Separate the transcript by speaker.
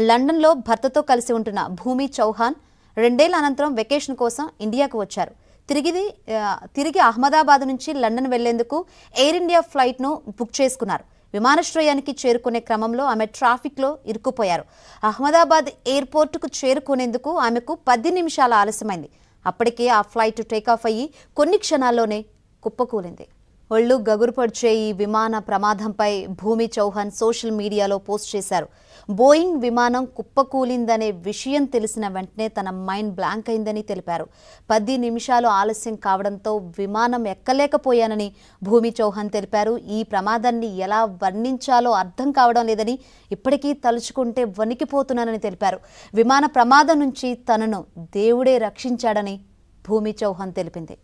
Speaker 1: లండన్లో భర్తతో కలిసి ఉంటున్న భూమి చౌహాన్ 2 ఏళ్ల అనంతరం వెకేషన్ కోసం ఇండియాకు వచ్చారు. తిరిగి అహ్మదాబాద్ నుంచి లండన్ వెళ్లేందుకు ఎయిర్ ఇండియా ఫ్లైట్ను బుక్ చేసుకున్నారు. విమానాశ్రయానికి చేరుకునే క్రమంలో ఆమె ట్రాఫిక్లో ఇరుక్కుపోయారు. అహ్మదాబాద్ ఎయిర్పోర్టుకు చేరుకునేందుకు ఆమెకు 10 నిమిషాల ఆలస్యమైంది. అప్పటికే ఆ ఫ్లైట్ టేకాఫ్ అయ్యి కొన్ని క్షణాల్లోనే కుప్పకూలింది. ఒళ్ళు గగురుపడిచే ఈ విమాన ప్రమాదంపై భూమి చౌహాన్ సోషల్ మీడియాలో పోస్ట్ చేశారు. బోయింగ్ విమానం కుప్పకూలిందనే విషయం తెలిసిన వెంటనే తన మైండ్ బ్లాంక్ అయిందని తెలిపారు. 10 నిమిషాలు ఆలస్యం కావడంతో విమానం ఎక్కలేకపోయానని భూమి చౌహాన్ తెలిపారు. ఈ ప్రమాదాన్ని ఎలా వర్ణించాలో అర్థం కావడం లేదని, ఇప్పటికీ తలుచుకుంటే వణికిపోతున్నానని తెలిపారు. విమాన ప్రమాదం నుంచి తనను దేవుడే రక్షించాడని భూమి చౌహాన్ తెలిపింది.